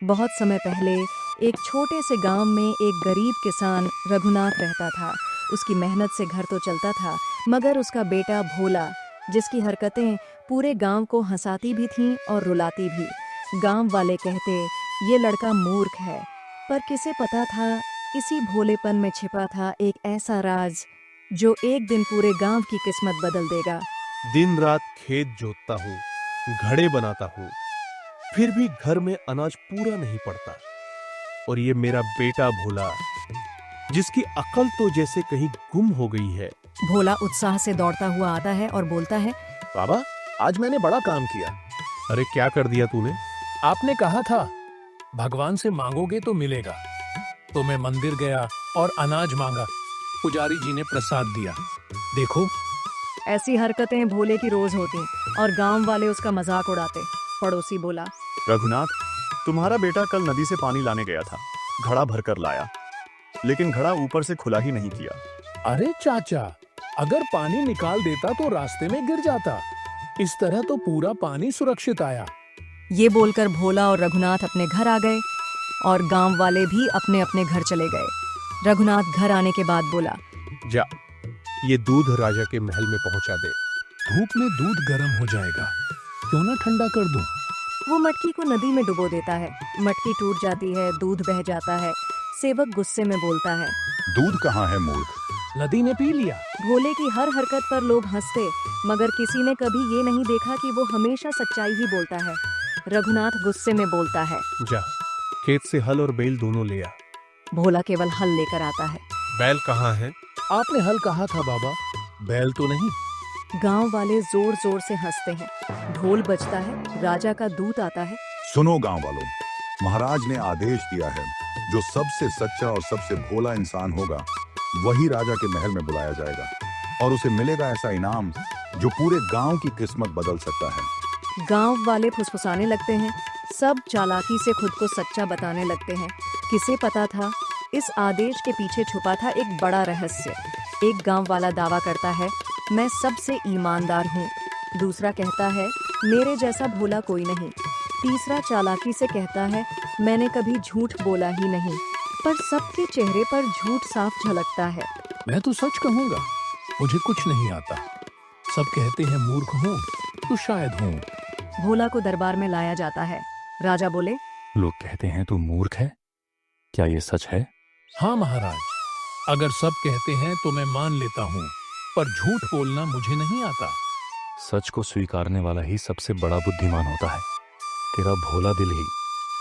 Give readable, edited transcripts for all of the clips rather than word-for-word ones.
बहुत समय पहले एक छोटे से गांव में एक गरीब किसान रघुनाथ रहता था। उसकी मेहनत से घर तो चलता था, मगर उसका बेटा भोला, जिसकी हरकतें पूरे गांव को हंसाती भी थीं और रुलाती भी। गांव वाले कहते, ये लड़का मूर्ख है, पर किसे पता था इसी भोलेपन में छिपा था एक ऐसा राज जो एक दिन पूरे गांव की किस्मत बदल देगा। दिन रात खेत जोतता हूँ, घड़े बनाता हूँ, फिर भी घर में अनाज पूरा नहीं पड़ता। और ये मेरा बेटा भोला, जिसकी अकल तो जैसे कहीं गुम हो गई है। भोला उत्साह से दौड़ता हुआ आता है और बोलता है, बाबा, आज मैंने बड़ा काम किया। अरे क्या कर दिया तूने? आपने कहा था भगवान से मांगोगे तो मिलेगा। तो मैं मंदिर गया और अनाज मांगा। पुजारी जी ने प्रसाद दिया। देखो, ऐसी हरकतें भोले की रोज होती और गांव वाले उसका मजाक उड़ाते। पड़ोसी बोला, रघुनाथ, तुम्हारा बेटा कल नदी से पानी लाने गया था। घड़ा भरकर लाया, लेकिन घड़ा ऊपर से खुला ही नहीं किया। अरे चाचा, अगर पानी निकाल देता तो रास्ते में गिर जाता। इस तरह तो पूरा पानी सुरक्षित आया। ये बोलकर भोला और रघुनाथ अपने घर आ गए और गांव वाले भी अपने अपने घर चले गए। रघुनाथ घर आने के बाद बोला, जा, ये दूध राजा के महल में पहुंचा दे। धूप में दूध गर्म हो जाएगा, क्यों ना ठंडा कर दूं? वो मटकी को नदी में डुबो देता है। मटकी टूट जाती है, दूध बह जाता है। सेवक गुस्से में बोलता है, दूध कहाँ है मूर्ख? नदी ने पी लिया। भोले की हर हरकत पर लोग हंसते, मगर किसी ने कभी ये नहीं देखा कि वो हमेशा सच्चाई ही बोलता है। रघुनाथ गुस्से में बोलता है, जा, खेत से हल और बैल दोनों ले आ। भोला केवल हल लेकर आता है। बैल कहाँ है? आपने हल कहा था बाबा, बैल तो नहीं। गांव वाले जोर जोर से हंसते हैं। ढोल बजता है, राजा का दूत आता है। सुनो गांव वालों, महाराज ने आदेश दिया है, जो सबसे सच्चा और सबसे भोला इंसान होगा वही राजा के महल में बुलाया जाएगा और उसे मिलेगा ऐसा इनाम जो पूरे गांव की किस्मत बदल सकता है। गांव वाले फुसफुसाने लगते हैं। सब चालाकी से खुद को सच्चा बताने लगते हैं। किसे पता था इस आदेश के पीछे छुपा था एक बड़ा रहस्य। एक गांव वाला दावा करता है, मैं सबसे ईमानदार हूँ। दूसरा कहता है, मेरे जैसा भोला कोई नहीं। तीसरा चालाकी से कहता है, मैंने कभी झूठ बोला ही नहीं। पर सबके चेहरे पर झूठ साफ झलकता है। मैं तो सच कहूंगा, मुझे कुछ नहीं आता। सब कहते हैं मूर्ख हूँ, तो शायद हूँ। भोला को दरबार में लाया जाता है। राजा बोले, लोग कहते हैं तू मूर्ख है, क्या ये सच है? हाँ महाराज, अगर सब कहते हैं तो मैं मान लेता हूँ, पर झूठ बोलना मुझे नहीं आता। सच को स्वीकारने वाला ही सबसे बड़ा बुद्धिमान होता है। तेरा भोला दिल ही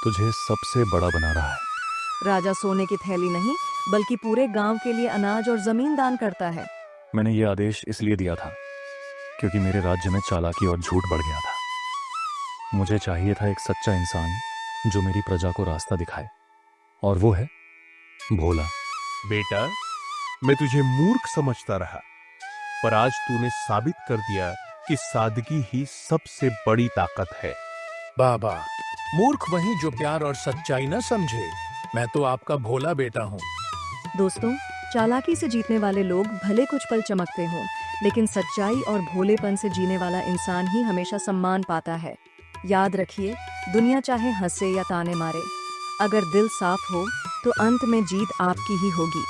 तुझे सबसे बड़ा बना रहा है। राजा सोने की थैली नहीं, बल्कि पूरे गांव के लिए अनाज और जमीन दान करता है। मैंने ये आदेश इसलिए दिया था क्योंकि मेरे राज्य में चालाकी और झूठ बढ़ गया था। मुझे चाहिए था एक सच्चा इंसान जो मेरी प्रजा को रास्ता दिखाए, और वो है भोला। बेटा, मैं तुझे मूर्ख समझता रहा, पर आज तूने साबित कर दिया कि सादगी ही सबसे बड़ी ताकत है। बाबा, मूर्ख वही जो प्यार और सच्चाई न समझे। मैं तो आपका भोला बेटा हूँ। दोस्तों, चालाकी से जीतने वाले लोग भले कुछ पल चमकते हों, लेकिन सच्चाई और भोलेपन से जीने वाला इंसान ही हमेशा सम्मान पाता है। याद रखिए, दुनिया चाहे हंसे या ताने मारे, अगर दिल साफ हो तो अंत में जीत आपकी ही होगी।